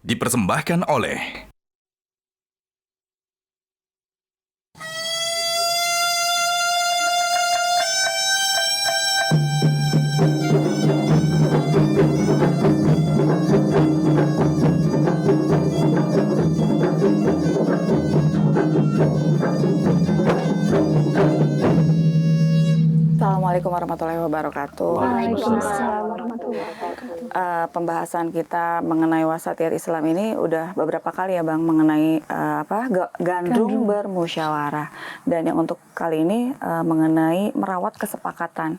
dipersembahkan oleh Assalamualaikum warahmatullahi wabarakatuh. Waalaikumsalam warahmatullahi wabarakatuh. Pembahasan kita mengenai wasatiyat Islam ini udah beberapa kali ya Bang, mengenai gandrung bermusyawarah. Dan yang untuk kali ini mengenai merawat kesepakatan.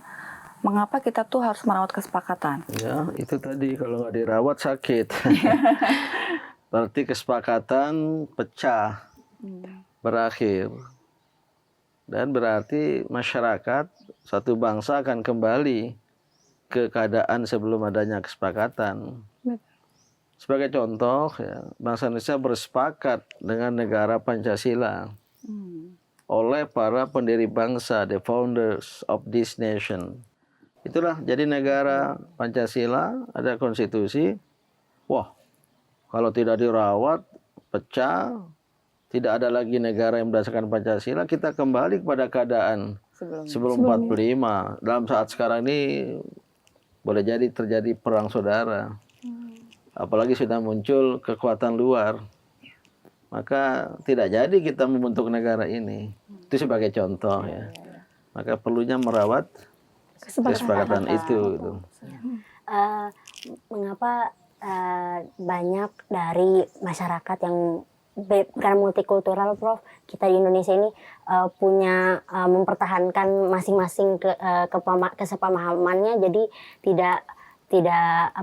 Mengapa kita tuh harus merawat kesepakatan? Ya, itu tadi kalau nggak dirawat sakit. Berarti kesepakatan pecah, berakhir. Dan berarti masyarakat, satu bangsa akan kembali ke keadaan sebelum adanya kesepakatan. Sebagai contoh, ya, bangsa Indonesia bersepakat dengan negara Pancasila oleh para pendiri bangsa, the founders of this nation. Itulah jadi negara Pancasila, ada konstitusi. Wah, kalau tidak dirawat, pecah. Tidak ada lagi negara yang berdasarkan Pancasila, kita kembali kepada keadaan sebelum 45. Dalam saat sekarang ini boleh jadi terjadi perang saudara. Apalagi sudah muncul kekuatan luar. Maka tidak jadi kita membentuk negara ini. Itu sebagai contoh ya. Maka perlunya merawat kesepakatan itu. Gitu. Mengapa banyak dari masyarakat yang karena multikultural, Prof, kita di Indonesia ini punya mempertahankan masing-masing kesepamahamannya, jadi tidak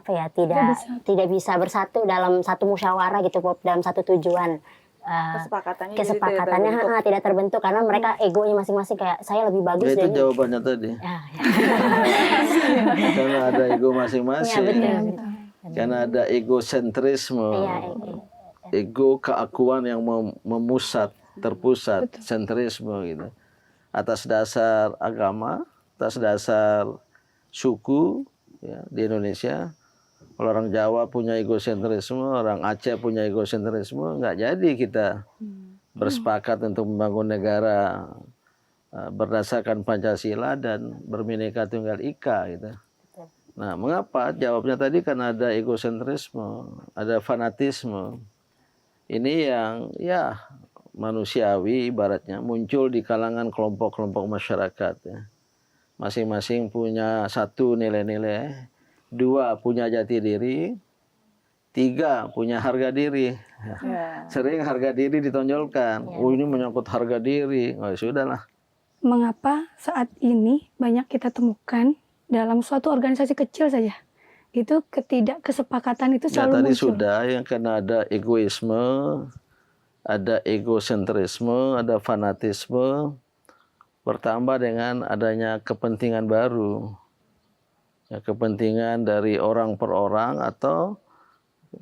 bisa bersatu dalam satu musyawarah gitu, Prof, dalam satu tujuan. Kesepakatannya tidak terbentuk karena mereka egonya masing-masing, kayak saya lebih bagus. Ya, itu jawabannya tadi. Ya. Karena ada ego masing-masing. Ya, karena ada egosentrisme. Ego keakuan yang memusat, terpusat, sentrisme gitu. Atas dasar agama, atas dasar suku ya, di Indonesia. Kalau orang Jawa punya egosentrisme, orang Aceh punya egosentrisme, nggak jadi kita bersepakat untuk membangun negara berdasarkan Pancasila dan Bhinneka Tunggal Ika gitu. Nah, mengapa? Jawabnya tadi kan ada egosentrisme, ada fanatisme. Ini yang ya manusiawi ibaratnya muncul di kalangan kelompok-kelompok masyarakat ya. Masing-masing punya satu nilai-nilai, dua punya jati diri, tiga punya harga diri. Ya. Sering harga diri ditonjolkan. Oh, ini menyangkut harga diri. Oh, sudahlah. Mengapa saat ini banyak kita temukan dalam suatu organisasi kecil saja itu ketidakkesepakatan itu selalu tadi muncul. Sudah yang karena ada egoisme, ada egosentrisme, ada fanatisme, bertambah dengan adanya kepentingan baru. Ya, kepentingan dari orang per orang atau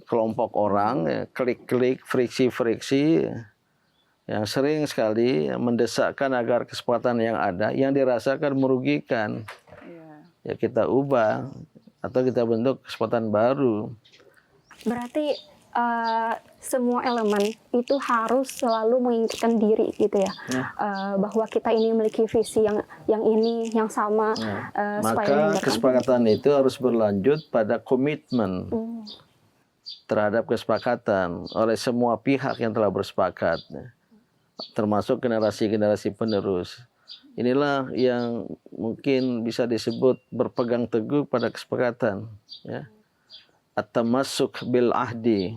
kelompok orang, ya, klik-klik, friksi-friksi, yang sering sekali mendesakkan agar kesempatan yang ada, yang dirasakan merugikan. Ya kita ubah. Atau kita bentuk kesempatan baru. Berarti semua elemen itu harus selalu mengingatkan diri gitu ya, bahwa kita ini memiliki visi yang ini yang sama. Maka kesepakatan itu harus berlanjut pada komitmen terhadap kesepakatan oleh semua pihak yang telah bersepakat, termasuk generasi-generasi penerus. Inilah yang mungkin bisa disebut berpegang teguh pada kesepakatan. Ya. At-tamassuk bil ahdi,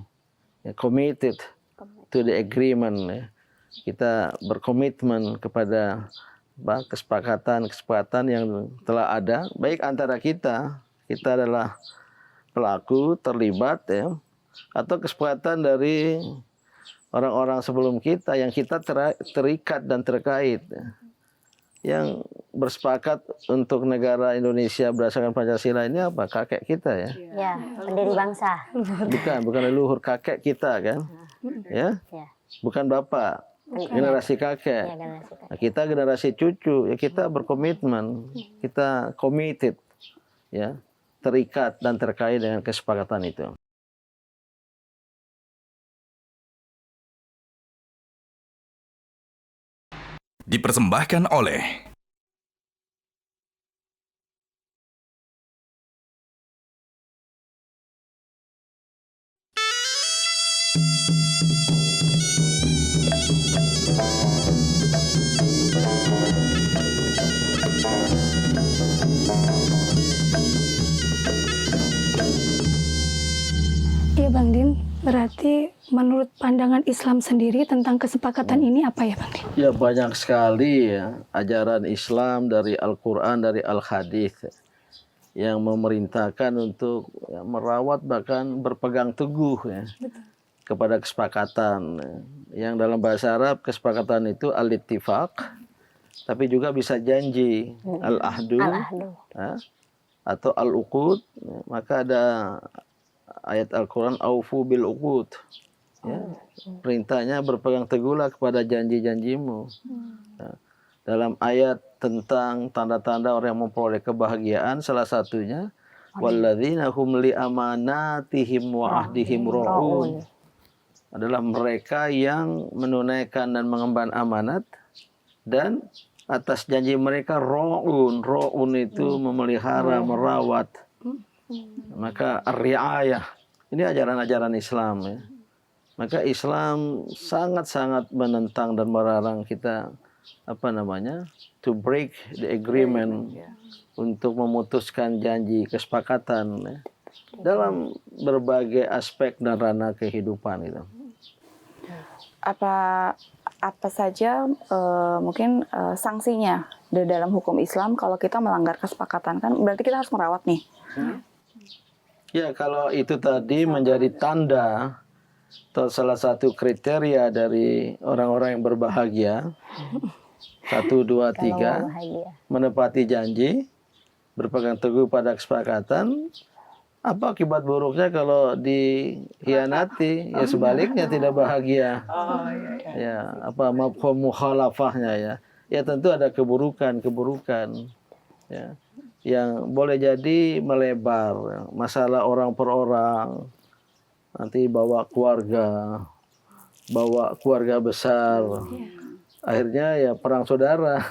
ya, committed to the agreement. Ya. Kita berkomitmen kepada kesepakatan yang telah ada, baik antara kita adalah pelaku terlibat, ya, atau kesepakatan dari orang-orang sebelum kita yang kita terikat dan terkait. Ya. Yang bersepakat untuk negara Indonesia berdasarkan Pancasila ini apa? Kakek kita ya? Ya, pendiri bangsa. Bukan leluhur, kakek kita kan? Ya? Bukan bapak, generasi kakek. Nah, kita generasi cucu, ya kita berkomitmen, kita committed, ya, terikat dan terkait dengan kesepakatan itu. dipersembahkan oleh Iya Bang Din, berarti menurut pandangan Islam sendiri tentang kesepakatan ini apa ya Bang Din? Ya banyak sekali ya ajaran Islam dari Al-Quran, dari Al-Hadis yang memerintahkan untuk ya, merawat bahkan berpegang teguh ya, kepada kesepakatan. Yang dalam bahasa Arab kesepakatan itu al-ittifaq, tapi juga bisa janji, al-ahdu, Al-ahdu. ya, atau al-uqud. Maka ada ayat Al-Quran aufu bil uqud. Ya, perintahnya berpegang teguhlah kepada janji-janjimu. Ya, dalam ayat tentang tanda-tanda orang yang memperoleh kebahagiaan, salah satunya walladzina hum li amanatihim wa ahdihim ra'un, adalah mereka yang menunaikan dan mengemban amanat dan atas janji mereka ra'un. Ra'un itu memelihara, merawat. Maka ar-riayah ini ajaran-ajaran Islam ya. Maka Islam sangat-sangat menentang dan melarang kita to break the agreement, untuk memutuskan janji kesepakatan ya, dalam berbagai aspek dan ranah kehidupan itu. Apa saja mungkin sanksinya di dalam hukum Islam kalau kita melanggar kesepakatan, kan berarti kita harus merawat nih. Ya, kalau itu tadi menjadi tanda atau salah satu kriteria dari orang-orang yang berbahagia, 1, 2, 3, menepati janji, berpegang teguh pada kesepakatan. Apa akibat buruknya kalau dikhianati? Ya sebaliknya, tidak bahagia. Ya, apa mafhum mukhalafahnya ya? Ya tentu ada keburukan ya, yang boleh jadi melebar, masalah orang per orang, nanti bawa keluarga besar, akhirnya ya perang saudara.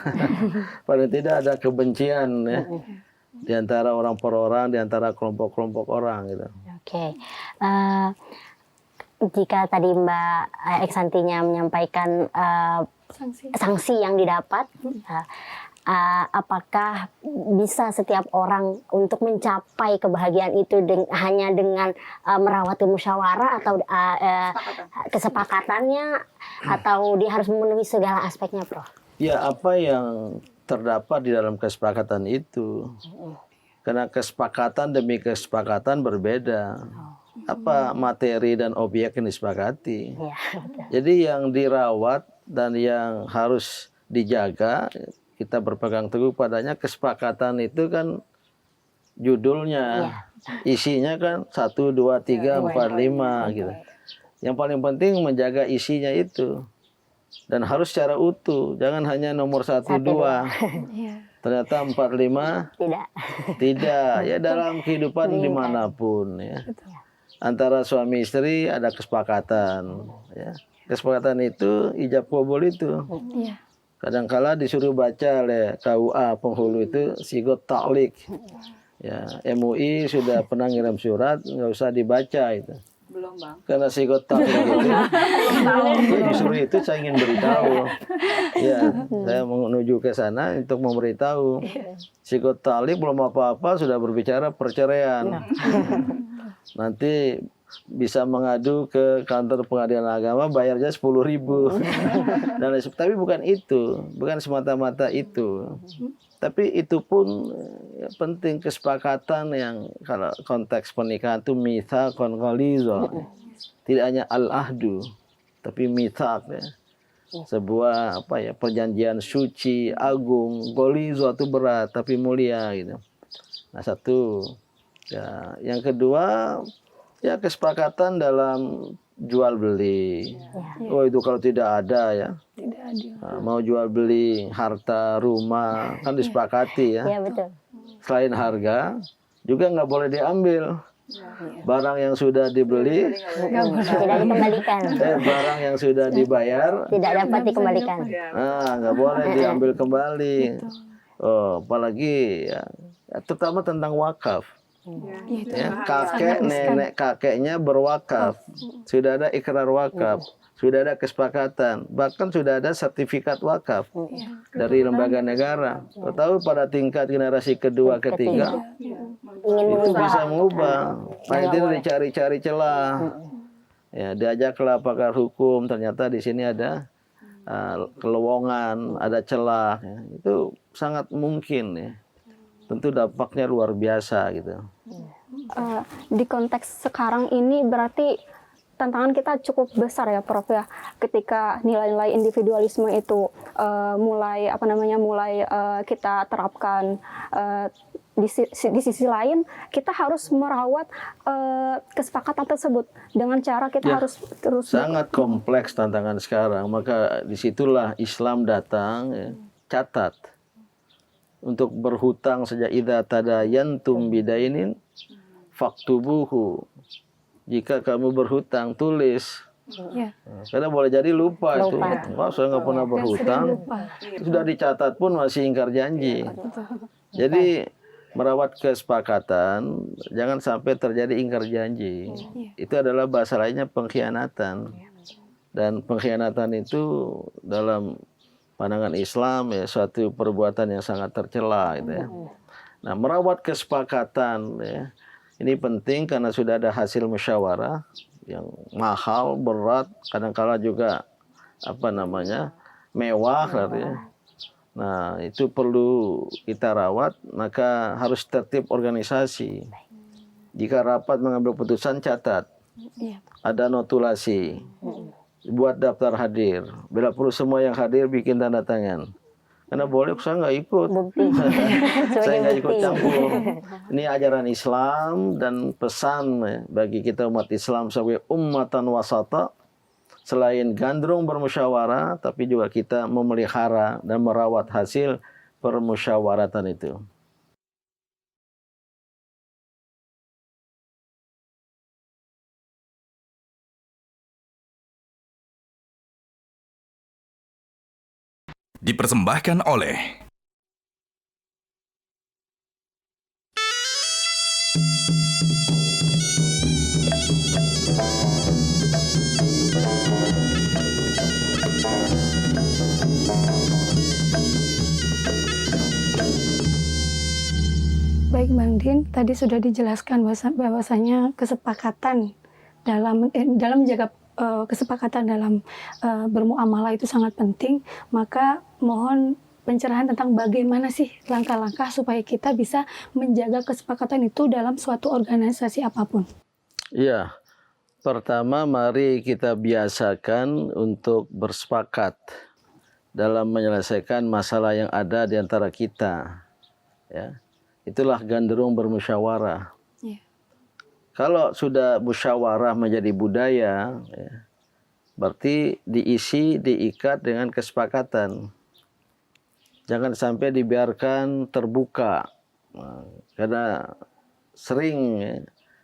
Paling tidak ada kebencian ya, di antara orang per orang, di antara kelompok-kelompok orang gitu. Oke. Jika tadi Mbak Eksantinya menyampaikan sanksi yang didapat, apakah bisa setiap orang untuk mencapai kebahagiaan itu hanya dengan merawat musyawarah atau kesepakatannya, atau dia harus memenuhi segala aspeknya, Prof? Ya, apa yang terdapat di dalam kesepakatan itu, karena kesepakatan demi kesepakatan berbeda. Apa materi dan objek yang disepakati. Jadi yang dirawat dan yang harus dijaga, kita berpegang teguh padanya. Kesepakatan itu kan judulnya, isinya kan 1, 2, 3, 4, 5 gitu. Yang paling penting menjaga isinya itu, dan harus secara utuh, jangan hanya nomor 1, 2. Ternyata 4, 5 tidak. Ya dalam kehidupan dimanapun ya, antara suami istri ada kesepakatan ya. Kesepakatan itu ijab qabul itu. Kadangkala disuruh baca oleh KUA penghulu itu sigot ta'liq. Ya, MUI sudah pernah ngirim surat, nggak usah dibaca itu. Belum Bang. Karena sigot ta'liq itu, ya, justru itu saya ingin beritahu. Ya, saya menuju ke sana untuk memberitahu. Sigot ta'liq belum apa-apa sudah berbicara perceraian. Nanti bisa mengadu ke kantor pengadilan agama, bayarnya 10.000. Tapi bukan itu, bukan semata-mata itu. Tapi itu pun ya, penting kesepakatan yang kalau konteks pernikahan itu mitsaqun ghaliza. Tidak hanya al-ahdu, tapi mitsaq ya. Sebuah perjanjian suci, agung, ghaliza itu berat tapi mulia gitu. Nah, satu. Ya, yang kedua ya kesepakatan dalam jual beli. Oh itu kalau tidak ada ya. Tidak adil. Nah, mau jual beli harta, rumah kan disepakati ya. Iya betul. Selain harga juga nggak boleh diambil. Barang yang sudah dibeli, Tidak dikembalikan. barang yang sudah dibayar, Tidak dapat dikembalikan. nggak boleh diambil kembali. Oh, apalagi ya, terutama tentang wakaf. Ya, kakek, nenek, kakeknya berwakaf, sudah ada ikrar wakaf, sudah ada kesepakatan, bahkan sudah ada sertifikat wakaf dari lembaga negara. Tahu pada tingkat generasi kedua, ketiga, Ingin itu mengubah. bisa mengubah. Nah, itu dicari-cari celah. Ya, diajaklah pakar hukum, ternyata di sini ada kelowongan, ada celah. Ya. Itu sangat mungkin ya. Tentu dampaknya luar biasa gitu. Di konteks sekarang ini berarti tantangan kita cukup besar ya Prof ya, ketika nilai-nilai individualisme itu mulai kita terapkan. Di sisi lain kita harus merawat kesepakatan tersebut dengan cara kita harus terus sangat kompleks tantangan sekarang, maka disitulah Islam datang ya. Catat untuk berhutang sejak idza tadayantum bidainin faktubuhu. Jika kamu berhutang, tulis. Ya. Karena boleh jadi lupa. Itu. Wah, saya nggak pernah Yang sering berhutang. lupa. Sudah dicatat pun masih ingkar janji. Jadi merawat kesepakatan, jangan sampai terjadi ingkar janji. Itu adalah bahasa lainnya pengkhianatan. Dan pengkhianatan itu dalam pandangan Islam ya suatu perbuatan yang sangat tercela gitu ya. Nah, merawat kesepakatan ya. Ini penting karena sudah ada hasil musyawarah yang mahal, berat, kadang-kala juga mewah ya. Nah, itu perlu kita rawat, maka harus tertib organisasi. Jika rapat mengambil putusan, catat. Ada notulasi. Buat daftar hadir. Bila perlu semua yang hadir bikin tanda tangan. Karena boleh saya nggak ikut. Saya nggak ikut campur. Ini ajaran Islam dan pesan ya, bagi kita umat Islam sebagai ummatan wasata. Selain gandrung bermusyawarah, tapi juga kita memelihara dan merawat hasil permusyawaratan itu. Dipersembahkan oleh Baik Bang Din, tadi sudah dijelaskan bahwasanya kesepakatan dalam menjaga kesepakatan dalam bermuamalah itu sangat penting. Maka mohon pencerahan tentang bagaimana sih langkah-langkah supaya kita bisa menjaga kesepakatan itu dalam suatu organisasi apapun. Iya, pertama mari kita biasakan untuk bersepakat dalam menyelesaikan masalah yang ada di antara kita. Ya. Itulah gandrung bermusyawarah. Yeah. Kalau sudah musyawarah menjadi budaya, ya, berarti diikat dengan kesepakatan. Jangan sampai dibiarkan terbuka. Nah, karena sering ya,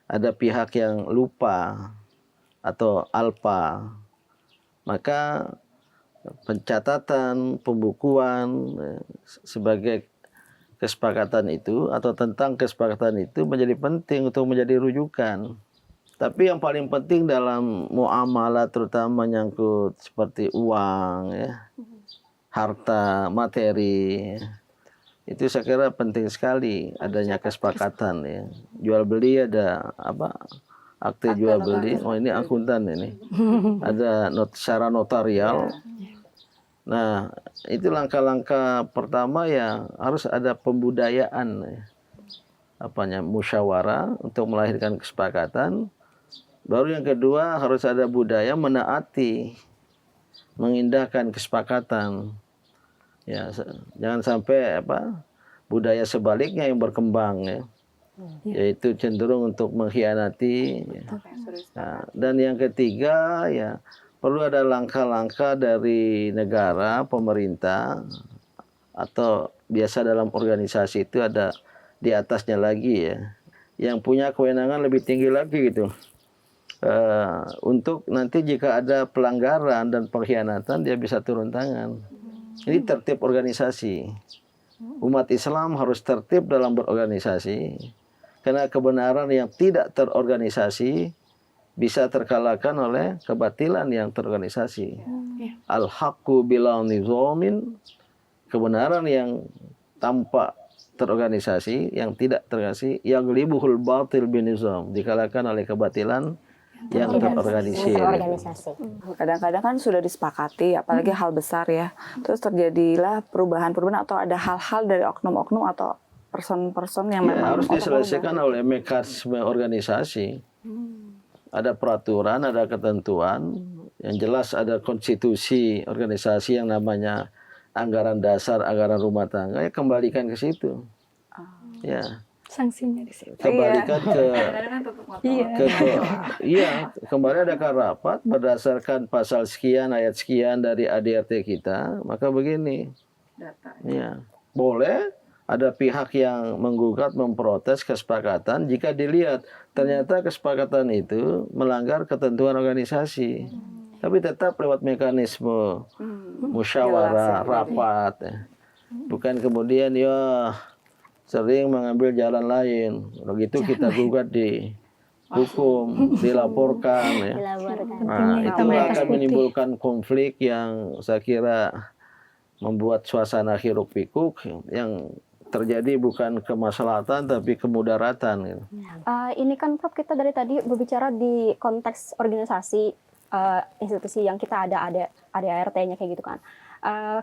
ada pihak yang lupa atau alpa. Maka pencatatan, pembukuan ya, sebagai kesepakatan itu atau tentang kesepakatan itu menjadi penting untuk menjadi rujukan. Tapi yang paling penting dalam muamalah terutama menyangkut seperti uang, ya, harta, materi, itu saya kira penting sekali adanya kesepakatan. Ya. Jual beli ada akte jual beli. Oh ini akuntan ini. Ada secara notarial. Nah, itu langkah-langkah pertama ya harus ada pembudayaan musyawarah untuk melahirkan kesepakatan. Baru yang kedua harus ada budaya menaati, mengindahkan kesepakatan. Ya, jangan sampai budaya sebaliknya yang berkembang ya. Yaitu cenderung untuk mengkhianati. Ya. Nah, dan yang ketiga ya perlu ada langkah-langkah dari negara, pemerintah, atau biasa dalam organisasi itu ada di atasnya lagi ya, yang punya kewenangan lebih tinggi lagi gitu. Untuk nanti jika ada pelanggaran dan pengkhianatan dia bisa turun tangan. Ini tertib organisasi. Umat Islam harus tertib dalam berorganisasi. Karena kebenaran yang tidak terorganisasi bisa terkalahkan oleh kebatilan yang terorganisasi. Al-haqqu bila nizamin, kebenaran yang tanpa terorganisasi, yang tidak terorganisasi, yang libuhul batil binizam, dikalahkan oleh kebatilan yang terorganisir. Kadang-kadang kan sudah disepakati, apalagi hal besar ya. Terus terjadilah perubahan-perubahan atau ada hal-hal dari oknum-oknum atau person-person yang memang harus diselesaikan oleh mekanisme organisasi. Ada peraturan, ada ketentuan, yang jelas ada konstitusi organisasi yang namanya anggaran dasar, anggaran rumah tangga, ya kembalikan ke situ. Ya. Sanksinya di situ. Kembalikan kembali adakan rapat berdasarkan pasal sekian ayat sekian dari ADRT kita, maka begini. Ya, boleh ada pihak yang menggugat memprotes kesepakatan jika dilihat ternyata kesepakatan itu melanggar ketentuan organisasi. Tapi tetap lewat mekanisme musyawarah, rapat. Ya. Bukan kemudian ya sering mengambil jalan lain. Begitu kita gugat di hukum, dilaporkan. Ya. Nah, itu akan menimbulkan konflik yang saya kira membuat suasana hiruk pikuk yang terjadi bukan kemaslahatan tapi kemudaratan. Gitu. Ini kan Prof, kita dari tadi berbicara di konteks organisasi institusi yang kita ada ART-nya kayak gitu kan.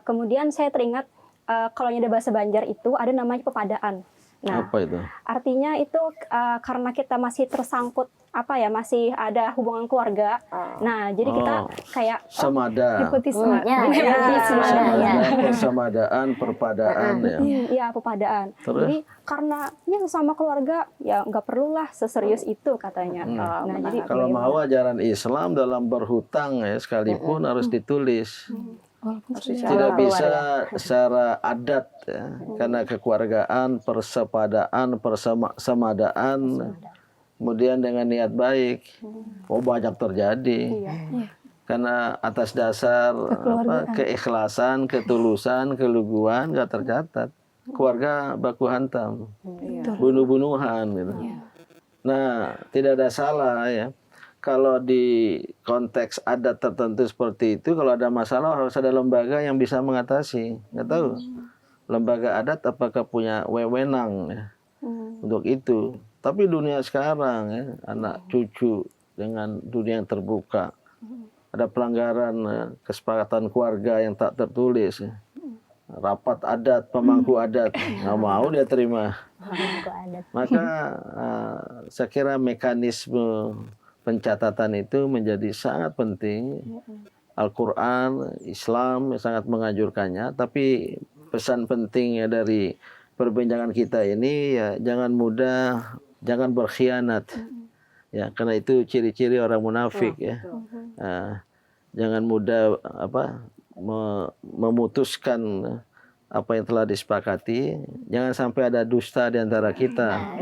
Kemudian saya teringat kalau ada bahasa Banjar itu ada namanya pepadaan. Nah, apa itu? Artinya itu karena kita masih tersangkut masih ada hubungan keluarga. Nah, jadi kita kayak semada. Nepotisme. Persamadaan, perpadaan ya. Iya, pepadaan. Terus? Jadi karena ya sesama keluarga ya nggak perlulah seserius itu katanya. Nah, jadi kalau mau ajaran Islam dalam berhutang ya sekalipun harus ditulis. Tidak bisa secara adat ya, karena kekeluargaan, persepadaan, persamadaan, kemudian dengan niat baik, banyak terjadi. Karena atas dasar keikhlasan, ketulusan, keluguan nggak tercatat, keluarga baku hantam, bunuh-bunuhan gitu. Nah, tidak ada salah ya. Kalau di konteks adat tertentu seperti itu, kalau ada masalah harus ada lembaga yang bisa mengatasi. Nggak tahu, lembaga adat apakah punya wewenang ya, untuk itu. Tapi dunia sekarang ya, anak cucu dengan dunia yang terbuka, ada pelanggaran kesepakatan keluarga yang tak tertulis. Ya. Rapat adat, pemangku adat, nggak mau dia terima. Maka saya kira mekanisme pencatatan itu menjadi sangat penting. Al-Quran, Islam sangat menganjurkannya. Tapi pesan pentingnya dari perbincangan kita ini ya jangan mudah, jangan berkhianat. Ya, karena itu ciri-ciri orang munafik ya. Jangan mudah memutuskan apa yang telah disepakati, jangan sampai ada dusta di antara kita.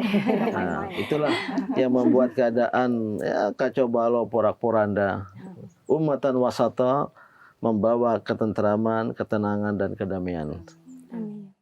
Nah, itulah yang membuat keadaan ya, kacau balau porak-poranda. Ummatan wasata membawa ketentraman, ketenangan dan kedamaian. Amin.